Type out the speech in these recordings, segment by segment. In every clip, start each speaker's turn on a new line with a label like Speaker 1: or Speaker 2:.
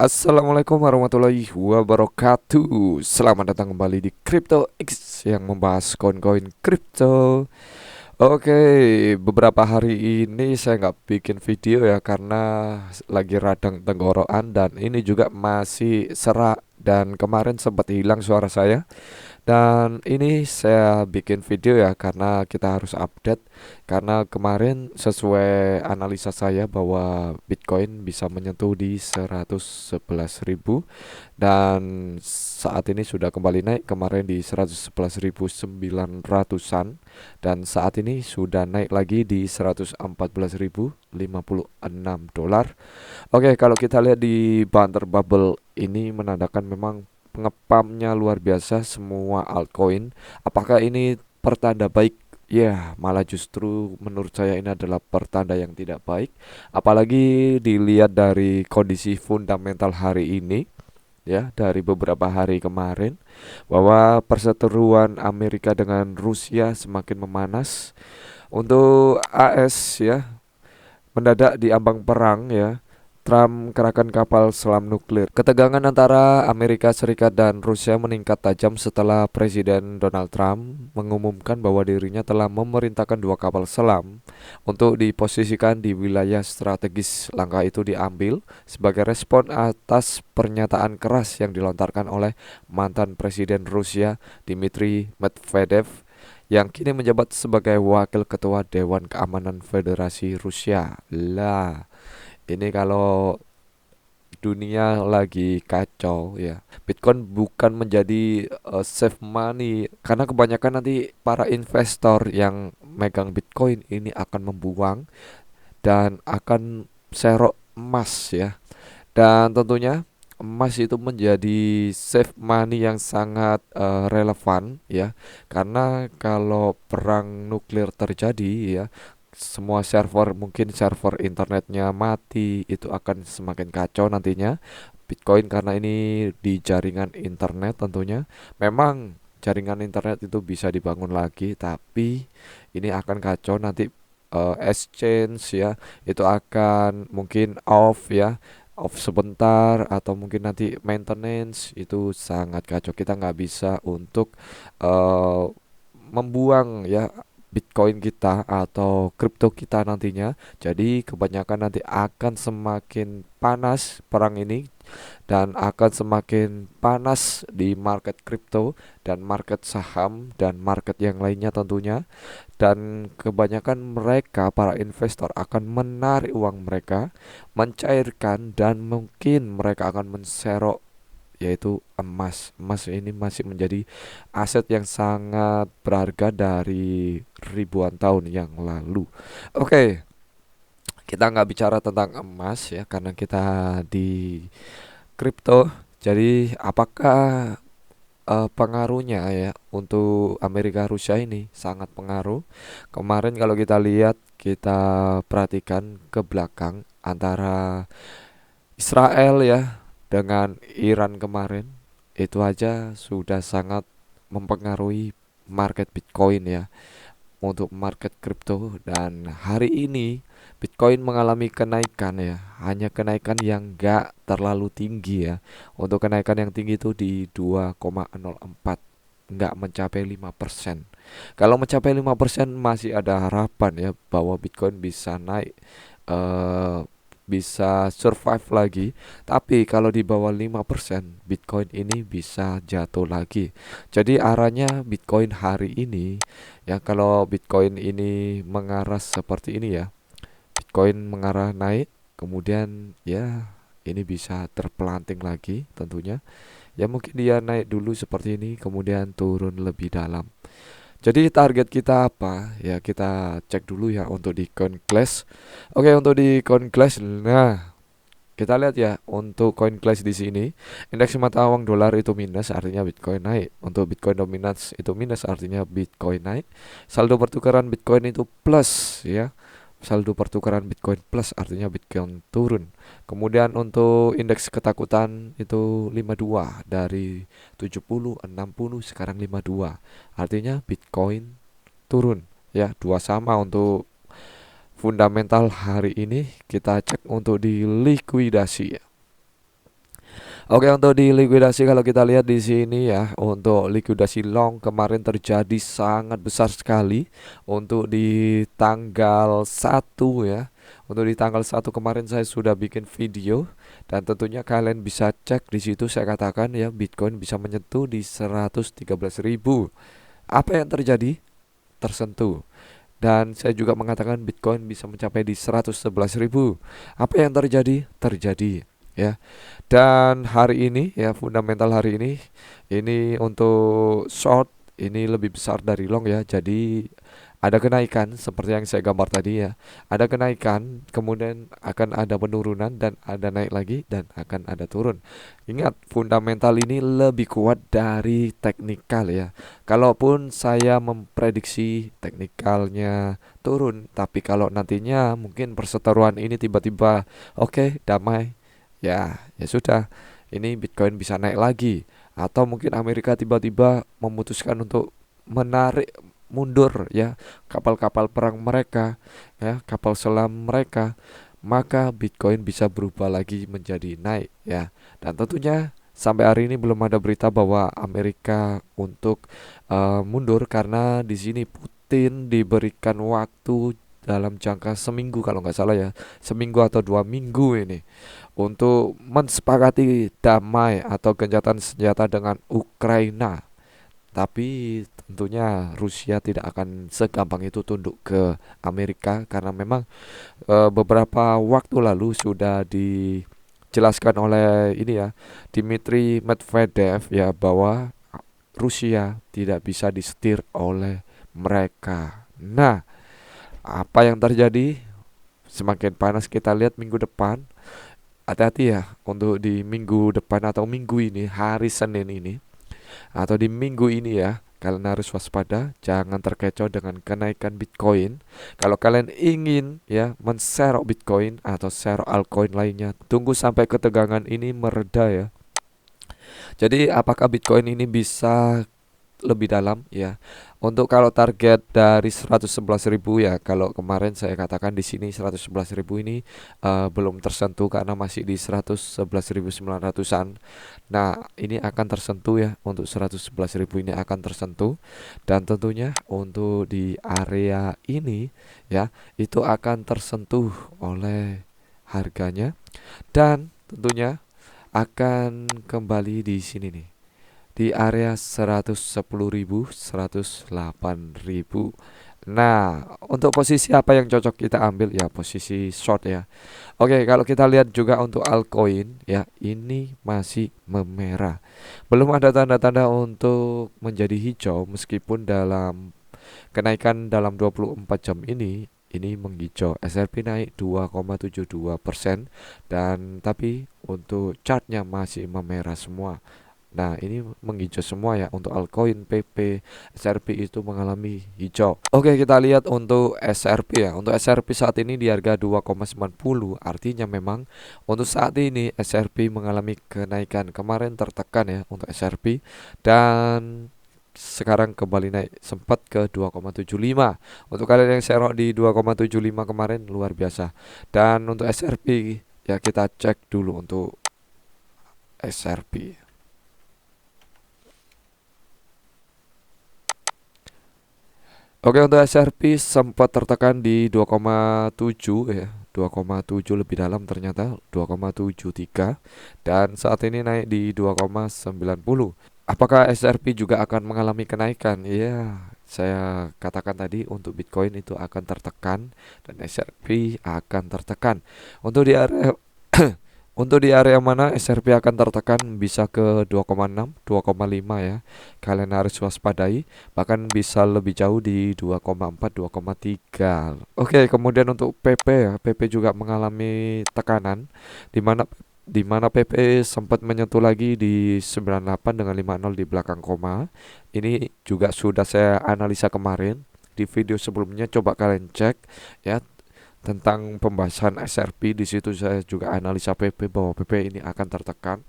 Speaker 1: Assalamualaikum warahmatullahi wabarakatuh. Selamat datang kembali di Crypto X yang membahas koin-koin kripto. Oke, beberapa hari ini saya nggak bikin video ya karena lagi radang tenggorokan dan ini juga masih serak dan kemarin sempat hilang suara saya. Dan ini saya bikin video ya karena kita harus update. Karena kemarin sesuai analisa saya bahwa Bitcoin bisa menyentuh di 111.000 dan saat ini sudah kembali naik, kemarin di 111.900-an dan saat ini sudah naik lagi di 114.056 dolar. Oke, kalau kita lihat di Banter Bubble ini menandakan memang pengepamnya luar biasa semua altcoin. Apakah ini pertanda baik? Ya, malah justru menurut saya ini adalah pertanda yang tidak baik. Apalagi dilihat dari kondisi fundamental hari ini, ya, dari beberapa hari kemarin, bahwa perseteruan Amerika dengan Rusia semakin memanas. Untuk AS ya, mendadak di ambang perang ya. Trump kerahkan kapal selam nuklir. Ketegangan antara Amerika Serikat dan Rusia meningkat tajam setelah Presiden Donald Trump mengumumkan bahwa dirinya telah memerintahkan dua kapal selam untuk diposisikan di wilayah strategis. Langkah itu diambil sebagai respon atas pernyataan keras yang dilontarkan oleh mantan Presiden Rusia Dmitry Medvedev yang kini menjabat sebagai Wakil Ketua Dewan Keamanan Federasi Rusia. Lah, ini kalau dunia lagi kacau ya. Bitcoin bukan menjadi safe money karena kebanyakan nanti para investor yang megang Bitcoin ini akan membuang dan akan serok emas ya. Dan tentunya emas itu menjadi safe money yang sangat relevan ya. Karena kalau perang nuklir terjadi ya, semua server, mungkin server internetnya mati, itu akan semakin kacau nantinya. Bitcoin karena ini di jaringan internet tentunya. Memang jaringan internet itu bisa dibangun lagi, tapi ini akan kacau nanti. Exchange ya, itu akan mungkin off ya, off sebentar atau mungkin nanti maintenance, itu sangat kacau. Kita nggak bisa untuk uh, membuang ya Bitcoin kita atau kripto kita nantinya. Jadi kebanyakan nanti akan semakin panas perang ini dan akan semakin panas di market kripto dan market saham dan market yang lainnya tentunya. Dan kebanyakan mereka para investor akan menarik uang mereka, mencairkan dan mungkin mereka akan menserok yaitu emas. Emas ini masih menjadi aset yang sangat berharga dari ribuan tahun yang lalu. Oke, kita nggak bicara tentang emas ya karena kita di kripto. Jadi apakah pengaruhnya ya untuk Amerika Rusia ini sangat pengaruh. Kemarin kalau kita lihat, kita perhatikan ke belakang antara Israel ya dengan Iran kemarin, itu aja sudah sangat mempengaruhi market Bitcoin ya, untuk market kripto. Dan hari ini Bitcoin mengalami kenaikan ya, hanya kenaikan yang gak terlalu tinggi ya. Untuk kenaikan yang tinggi itu di 2,04, nggak mencapai 5%. Kalau mencapai 5% masih ada harapan ya bahwa Bitcoin bisa naik, eh, bisa survive lagi. Tapi kalau di bawah 5%, Bitcoin ini bisa jatuh lagi. Jadi arahnya Bitcoin hari ini ya, kalau Bitcoin ini mengarah seperti ini ya, Bitcoin mengarah naik, kemudian ya ini bisa terpelanting lagi tentunya. Ya mungkin dia naik dulu seperti ini, kemudian turun lebih dalam. Jadi target kita apa? Ya kita cek dulu ya untuk di CoinClash. Oke, untuk di CoinClash, nah kita lihat ya untuk CoinClash di sini, indeks mata uang dolar itu minus, artinya Bitcoin naik. Untuk Bitcoin dominance itu minus, artinya Bitcoin naik. Saldo pertukaran Bitcoin itu plus ya. Saldo pertukaran Bitcoin plus artinya Bitcoin turun. Kemudian untuk indeks ketakutan itu 52, dari 70 60 sekarang 52. Artinya Bitcoin turun ya, dua sama. Untuk fundamental hari ini kita cek untuk di likuidasi ya. Oke, untuk di likuidasi kalau kita lihat di sini ya, untuk likuidasi long kemarin terjadi sangat besar sekali untuk di tanggal 1 ya. Untuk di tanggal 1 kemarin saya sudah bikin video dan tentunya kalian bisa cek di situ, saya katakan ya Bitcoin bisa menyentuh di 113.000. Apa yang terjadi? Tersentuh. Dan saya juga mengatakan Bitcoin bisa mencapai di 111.000. Apa yang terjadi? Terjadi ya. Dan hari ini ya, fundamental hari ini untuk short ini lebih besar dari long ya. Jadi ada kenaikan seperti yang saya gambar tadi ya. Ada kenaikan, kemudian akan ada penurunan dan ada naik lagi dan akan ada turun. Ingat, fundamental ini lebih kuat dari teknikal ya. Kalaupun saya memprediksi teknikalnya turun, tapi kalau nantinya mungkin perseteruan ini tiba-tiba oke, damai, ya sudah, ini Bitcoin bisa naik lagi. Atau mungkin Amerika tiba-tiba memutuskan untuk menarik mundur ya kapal-kapal perang mereka, ya kapal selam mereka, maka Bitcoin bisa berubah lagi menjadi naik ya. Dan tentunya sampai hari ini belum ada berita bahwa Amerika untuk mundur, karena di sini Putin diberikan waktu dalam jangka seminggu kalau nggak salah ya, seminggu atau 2 minggu ini untuk mensepakati damai atau gencatan senjata dengan Ukraina. Tapi tentunya Rusia tidak akan segampang itu tunduk ke Amerika, karena memang beberapa waktu lalu sudah dijelaskan oleh ini ya, Dmitry Medvedev ya, bahwa Rusia tidak bisa disetir oleh mereka. Nah, apa yang terjadi? Semakin panas kita lihat minggu depan. Hati-hati ya untuk di minggu depan atau minggu ini, hari Senin ini atau di minggu ini ya, kalian harus waspada, jangan terkecoh dengan kenaikan Bitcoin. Kalau kalian ingin ya menserok Bitcoin atau serok altcoin lainnya, tunggu sampai ketegangan ini mereda ya. Jadi apakah Bitcoin ini bisa lebih dalam ya? Untuk kalau target dari 111.000 ya, kalau kemarin saya katakan di sini 111.000 ini belum tersentuh karena masih di 111.900-an. Nah, ini akan tersentuh ya, untuk 111.000 ini akan tersentuh, dan tentunya untuk di area ini ya, itu akan tersentuh oleh harganya, dan tentunya akan kembali di sini nih, di area 110.000, 108.000. Nah, untuk posisi apa yang cocok kita ambil ya? Posisi short ya. Oke, kalau kita lihat juga untuk altcoin ya, ini masih memerah. Belum ada tanda-tanda untuk menjadi hijau, meskipun dalam kenaikan dalam 24 jam ini menghijau. SRP naik 2,72% dan tapi untuk chartnya masih memerah semua. Nah, ini menghijau semua ya untuk altcoin, PP, SRP itu mengalami hijau. Oke, kita lihat untuk SRP ya. Untuk SRP saat ini di harga 2,90, artinya memang untuk saat ini SRP mengalami kenaikan. Kemarin tertekan ya untuk SRP dan sekarang kembali naik, sempat ke 2,75. Untuk kalian yang serok di 2,75 kemarin luar biasa. Dan untuk SRP ya, kita cek dulu untuk SRP. Oke, untuk SRP sempat tertekan di 2,7 ya, 2,7 lebih dalam ternyata 2,73, dan saat ini naik di 2,90. Apakah SRP juga akan mengalami kenaikan? Ya, saya katakan tadi untuk Bitcoin itu akan tertekan dan SRP akan tertekan. Untuk di area untuk di area mana SRP akan tertekan, bisa ke 2,6, 2,5 ya. Kalian harus waspadai, bahkan bisa lebih jauh di 2,4, 2,3. Oke, kemudian untuk PP ya, PP juga mengalami tekanan, di mana PP sempat menyentuh lagi di 98 dengan 50 di belakang koma. Ini juga sudah saya analisa kemarin di video sebelumnya, coba kalian cek ya tentang pembahasan SRP. Di situ saya juga analisa PP bahwa PP ini akan tertekan,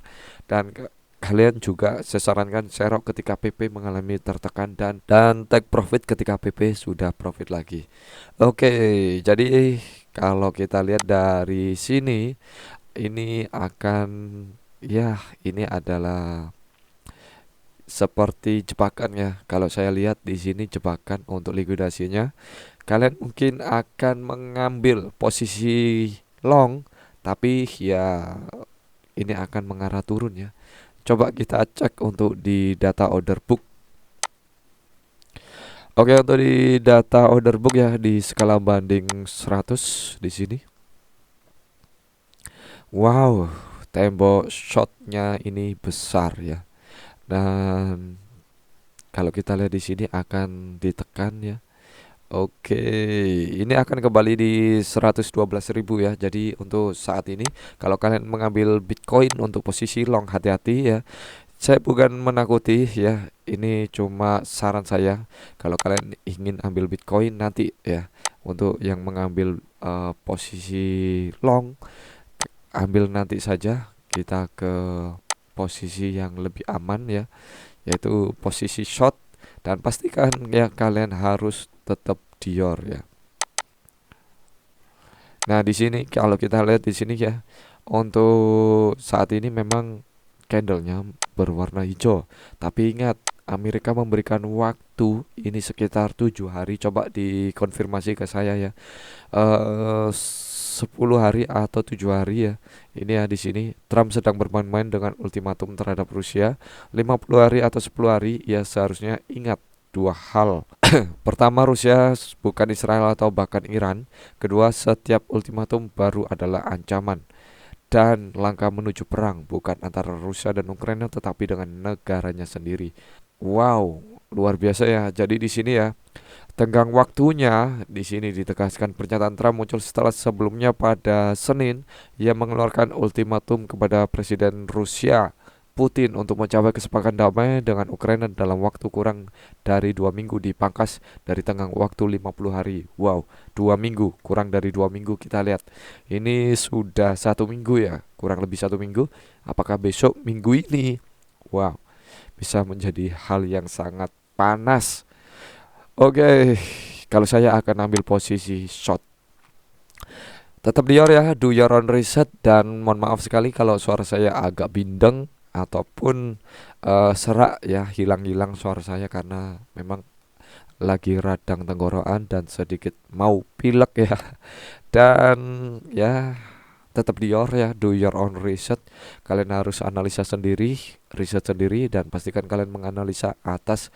Speaker 1: dan kalian juga saya sarankan serok ketika PP mengalami tertekan, dan take profit ketika PP sudah profit lagi. Oke, jadi kalau kita lihat dari sini, ini akan ya ini adalah seperti jebakan ya. Kalau saya lihat di sini jebakan untuk likuidasinya, kalian mungkin akan mengambil posisi long, tapi ya ini akan mengarah turun ya. Coba kita cek untuk di data order book. Oke, untuk di data order book ya di skala banding 100 di sini. Wow, tembok shotnya ini besar ya. Dan kalau kita lihat di sini akan ditekan ya. Oke, ini akan kembali di 112.000 ya. Jadi untuk saat ini kalau kalian mengambil Bitcoin untuk posisi long, hati-hati ya. Saya bukan menakuti ya. Ini cuma saran saya. Kalau kalian ingin ambil Bitcoin nanti ya, untuk yang mengambil posisi long, ambil nanti saja. Kita ke posisi yang lebih aman ya, yaitu posisi short, dan pastikan ya kalian harus tetap Dior ya. Nah, di sini kalau kita lihat di sini ya, untuk saat ini memang candlenya berwarna hijau. Tapi ingat, Amerika memberikan waktu ini sekitar 7 hari. Coba dikonfirmasi ke saya ya. 10 hari atau 7 hari ya. Ini ya di sini Trump sedang bermain-main dengan ultimatum terhadap Rusia. 50 hari atau 10 hari ya, seharusnya ingat dua hal. Pertama, Rusia bukan Israel atau bahkan Iran. Kedua, setiap ultimatum baru adalah ancaman dan langkah menuju perang, bukan antara Rusia dan Ukraina tetapi dengan negaranya sendiri. Wow, luar biasa ya. Jadi di sini ya, tenggang waktunya di sini ditegaskan. Pernyataan Trump muncul setelah sebelumnya pada Senin ia mengeluarkan ultimatum kepada Presiden Rusia Putin untuk mencapai kesepakatan damai dengan Ukraina dalam waktu kurang dari 2 minggu, dipangkas dari tenggang waktu 50 hari. Wow, 2 minggu, kurang dari 2 minggu. Kita lihat, ini sudah 1 minggu ya, kurang lebih 1 minggu. Apakah besok minggu ini? Wow, bisa menjadi hal yang sangat panas. Oke, kalau saya akan ambil posisi short. Tetap Dior ya, do your own research. Dan mohon maaf sekali kalau suara saya agak bindeng ataupun serak ya, hilang-hilang suara saya karena memang lagi radang tenggorokan dan sedikit mau pilek ya. Dan ya, tetap Dior ya, do your own research. Kalian harus analisa sendiri, riset sendiri, dan pastikan kalian menganalisa atas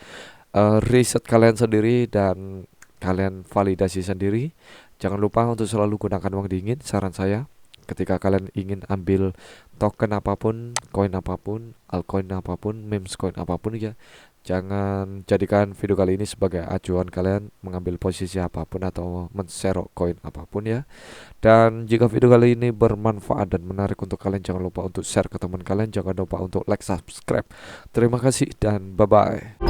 Speaker 1: riset kalian sendiri dan kalian validasi sendiri. Jangan lupa untuk selalu gunakan uang dingin, saran saya. Ketika kalian ingin ambil token apapun, koin apapun, altcoin apapun, memes coin apapun ya, jangan jadikan video kali ini sebagai acuan kalian mengambil posisi apapun atau men-share koin apapun ya. Dan jika video kali ini bermanfaat dan menarik untuk kalian, jangan lupa untuk share ke teman kalian, jangan lupa untuk like, subscribe. Terima kasih dan bye-bye.